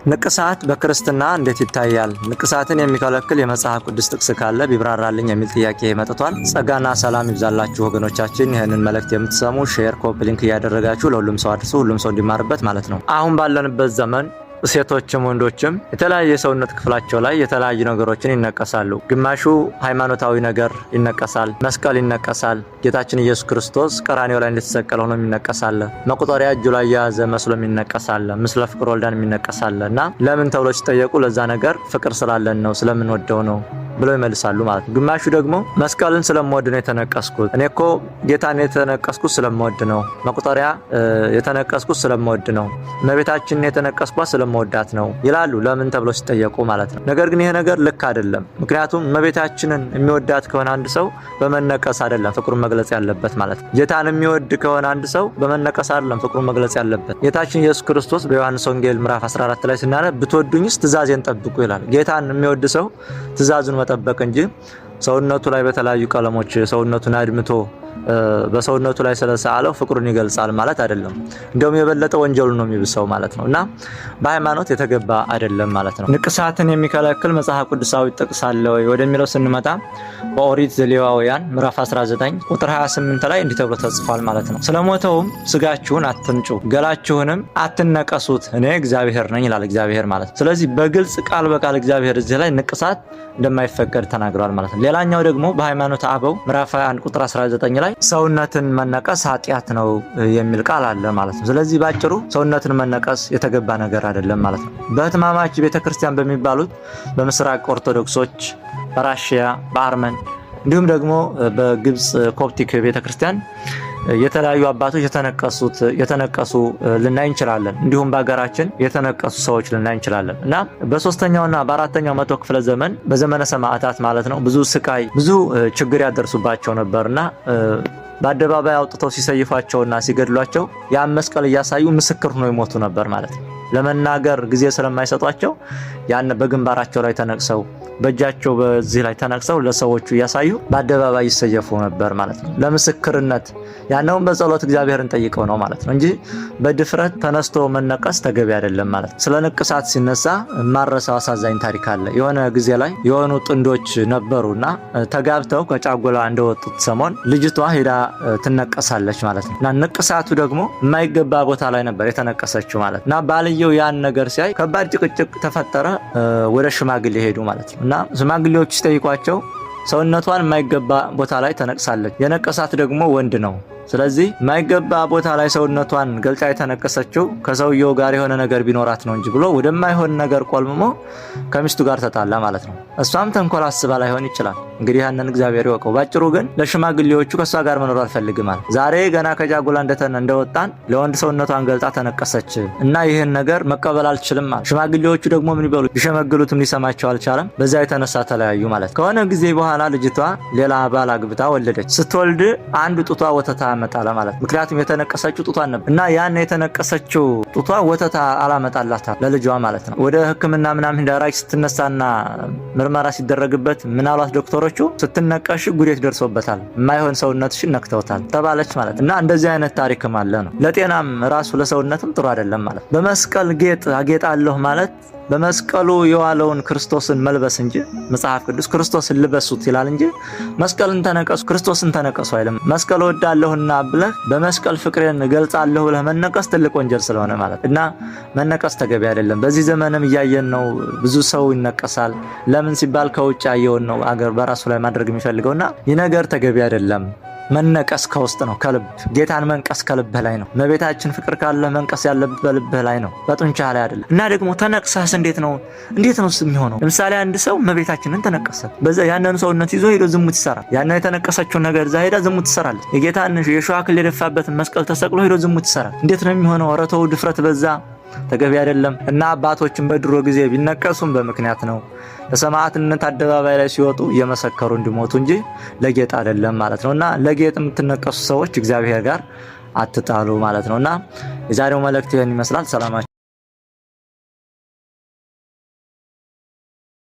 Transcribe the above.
ንቅሳት በክርስትና እንዴት ይታያል? ንቅሳትን የሚከለክል የመጽሐፍ ቅዱስ ጥቅስ ካለ ቢብራራልኝ የሚል ጥያቄ መጥቷል። ጸጋና ሰላም ይብዛላችሁ ወገኖቻችን። ይህንን መልእክት የምትሰሙ ሼር፣ ኮፒ ሊንክ እያደረጋችሁ ለሁሉም ሰው አድርሱ፣ ሁሉም ሰው እንዲማርበት ማለት ነው። አሁን ባለንበት ዘመን ሴቶችም ወንዶችም የተለያየ የሰውነት ክፍላቸው ላይ የተለያዩ ነገሮችን ይነቀሳሉ። ግማሹ ሃይማኖታዊ ነገር ይነቀሳል፣ መስቀል ይነቀሳል። ጌታችን ኢየሱስ ክርስቶስ ቀራንዮ ላይ እንደተሰቀለ ሆኖ ይነቀሳል። መቁጠሪያ እጁ ላይ የያዘ መስሎ ይነቀሳል። ምስለ ፍቅር ወልዳን ይነቀሳል። እና ለምን ተብሎ ሲጠየቁ ለዛ ነገር ፍቅር ስላለን ነው፣ ስለምንወደው ነው ብለው ይመልሳሉ ማለት ነው። ግማሹ ደግሞ መስቀልን ስለምወድ ነው የተነቀስኩት፣ እኔ እኮ ጌታን የተነቀስኩት ስለምወድ ነው፣ መቁጠሪያ የተነቀስኩት ስለምወድ ነው፣ እመቤታችንን የተነቀስኳት ስለምወዳት ነው ይላሉ። ለምን ተብሎ ሲጠየቁ ማለት ነው። ነገር ግን ይሄ ነገር ልክ አይደለም። ምክንያቱም እመቤታችንን የሚወዳት ከሆነ አንድ ሰው በመነቀስ አይደለም ፍቅሩን መግለጽ ያለበት ማለት ነው። ጌታን የሚወድ ከሆነ አንድ ሰው በመነቀስ አይደለም ፍቅሩን መግለጽ ያለበት። ጌታችን ኢየሱስ ክርስቶስ በዮሐንስ ወንጌል ምዕራፍ 14 ላይ ስናነብ ብትወዱኝስ ትእዛዜን ጠብቁ ይላል። ጌታን የሚወድ ሰው ትእዛዙን መጠበቅ እንጂ ሰውነቱ ላይ በተለያዩ ቀለሞች ሰውነቱን አድምቶ በሰውነቱ ላይ ስለሰአለው ፍቅሩን ይገልጻል ማለት አይደለም። እንደውም የበለጠ ወንጀሉን ነው የሚብሰው ማለት ነው። እና በሃይማኖት የተገባ አይደለም ማለት ነው። ንቅሳትን የሚከለክል መጽሐፍ ቅዱሳዊ ጥቅስ አለ ወይ ወደሚለው ስንመጣ በኦሪት ዘሌዋውያን ምዕራፍ 19 ቁጥር 28 ላይ እንዲህ ተብሎ ተጽፏል ማለት ነው። ስለሞተውም ስጋችሁን አትንጩ፣ ገላችሁንም አትነቀሱት፣ እኔ እግዚአብሔር ነኝ ይላል እግዚአብሔር ማለት ነው። ስለዚህ በግልጽ ቃል በቃል እግዚአብሔር እዚህ ላይ ንቅሳት እንደማይፈቀድ ተናግሯል ማለት ነው። ሌላኛው ደግሞ በሃይማኖት አበው ምዕራፍ 21 ቁጥር 19 ላይ ሰውነትን መነቀስ ኃጢአት ነው የሚል ቃል አለ ማለት ነው። ስለዚህ ባጭሩ ሰውነትን መነቀስ የተገባ ነገር አይደለም ማለት ነው። በህትማማች ቤተክርስቲያን በሚባሉት በምስራቅ ኦርቶዶክሶች፣ በራሺያ፣ በአርመን እንዲሁም ደግሞ በግብጽ ኮፕቲክ ቤተክርስቲያን የተለያዩ አባቶች የተነቀሱ ልናይ እንችላለን። እንዲሁም በአገራችን የተነቀሱ ሰዎች ልናይ እንችላለን። እና በ3ኛውና በ4ኛው መቶ ክፍለ ዘመን በዘመነ ሰማዕታት ማለት ነው ብዙ ስቃይ ብዙ ችግር ያደርሱባቸው ነበርና በአደባባይ አውጥተው ሲሰይፏቸውና ሲገድሏቸው ያን መስቀል እያሳዩ ምስክር ሆነው ይሞቱ ነበር ማለት ነው። ለመናገር ጊዜ ስለማይሰጧቸው ያን በግንባራቸው ላይ ተነቅሰው በእጃቸው በዚህ ላይ ተነቅሰው ለሰዎቹ እያሳዩ በአደባባይ ይሰየፉ ነበር ማለት ነው። ለምስክርነት ያነውን በጸሎት እግዚአብሔርን ጠይቀው ነው ማለት ነው እንጂ በድፍረት ተነስቶ መነቀስ ተገቢ አይደለም ማለት ነው። ስለ ንቅሳት ሲነሳ ማረሳው አሳዛኝ ታሪክ አለ። የሆነ ጊዜ ላይ የሆኑ ጥንዶች ነበሩና ተጋብተው ከጫጎላ እንደወጡት ሰሞን ልጅቷ ሄዳ ትነቀሳለች ማለት ነው። እና ንቅሳቱ ደግሞ የማይገባ ቦታ ላይ ነበር የተነቀሰችው ማለት እና ባልየው ያን ነገር ሲያይ ከባድ ጭቅጭቅ ተፈጠረ። ወደ ሽማግሌ ሄዱ ማለት ነው። እና ሽማግሌዎች ሲጠይቋቸው ሰውነቷን የማይገባ ቦታ ላይ ተነቅሳለች፣ የነቀሳት ደግሞ ወንድ ነው። ስለዚህ የማይገባ ቦታ ላይ ሰውነቷን ገልጫ የተነቀሰችው ከሰውየው ጋር የሆነ ነገር ቢኖራት ነው እንጂ ብሎ ወደማይሆን ነገር ቆልምሞ ከሚስቱ ጋር ተጣላ ማለት ነው። እሷም ተንኮል አስባ ላይሆን ይችላል እንግዲህ ያንን እግዚአብሔር ይወቀው። ባጭሩ ግን ለሽማግሌዎቹ ከሷ ጋር መኖር አልፈልግም ማለት ዛሬ ገና ከጃጉላ እንደወጣን ለወንድ ሰውነቷን ገልጣ ተነቀሰች እና ይህን ነገር መቀበል አልችልም ማለት። ሽማግሌዎቹ ደግሞ ምን ይበሉ ቢሸመግሉትም ሊሰማቸው አልቻለም። በዛ የተነሳ ተለያዩ ማለት። ከሆነ ጊዜ በኋላ ልጅቷ ሌላ ባል አግብታ ወለደች። ስትወልድ አንድ ጡቷ ወተታ አመጣለ ማለት። ምክንያቱም የተነቀሰችው ጡቷን ነበር እና ያን የተነቀሰችው ጡቷ ወተታ አላመጣላታ ለልጇ ማለት ነው። ወደ ሕክምና ምናምን ዳራጅ ስትነሳና ምርመራ ሲደረግበት ምናልባት ዶክተሮቹ ስትነቀሽ ጉዴት ደርሶበታል፣ የማይሆን ሰውነትሽን ነክተውታል ተባለች ማለት እና እንደዚህ አይነት ታሪክም አለ ነው። ለጤናም ራሱ ለሰውነትም ጥሩ አይደለም ማለት። በመስቀል ጌጥ አጌጣለሁ ማለት በመስቀሉ የዋለውን ክርስቶስን መልበስ እንጂ መጽሐፍ ቅዱስ ክርስቶስን ልበሱት ይላል እንጂ መስቀልን ተነቀሱ ክርስቶስን ተነቀሱ አይልም። መስቀል ወዳለሁና ብለህ በመስቀል ፍቅሬን ገልጻለሁ ብለህ መነቀስ ትልቅ ወንጀል ስለሆነ ማለት እና መነቀስ ተገቢ አይደለም። በዚህ ዘመንም እያየን ነው። ብዙ ሰው ይነቀሳል። ለምን ሲባል ከውጭ ያየውን ነው አገር በራሱ ላይ ማድረግ የሚፈልገውና ይህ ነገር ተገቢ አይደለም። መነቀስ ከውስጥ ነው፣ ከልብ ጌታን መንቀስ ከልብህ ላይ ነው። እመቤታችን ፍቅር ካለ መንቀስ ያለብህ በልብህ ላይ ነው፣ በጡንቻ ላይ አይደለም። እና ደግሞ ተነቅሳስ እንዴት ነው የሚሆነው? ለምሳሌ አንድ ሰው እመቤታችንን ተነቀሰ፣ በዛ ያንን ሰውነት ይዞ ሄዶ ዝሙት ይሰራል። ያንን የተነቀሰችው ነገር እዛ ሄዳ ዝሙት ትሰራለች። የጌታን የሾህ አክሊል የደፋበትን መስቀል ተሰቅሎ ሄዶ ዝሙት ይሰራል። እንዴት ነው የሚሆነው? ኧረ ተው፣ ድፍረት በዛ፣ ተገቢ አይደለም። እና አባቶችን በድሮ ጊዜ ቢነቀሱም በምክንያት ነው። ለሰማዕትነት አደባባይ ላይ ሲወጡ እየመሰከሩ እንዲሞቱ እንጂ ለጌጥ አይደለም ማለት ነውና ለጌጥ የምትነቀሱ ሰዎች እግዚአብሔር ጋር አትጣሉ ማለት ነውና የዛሬው መልእክት ይሄን ይመስላል። ሰላም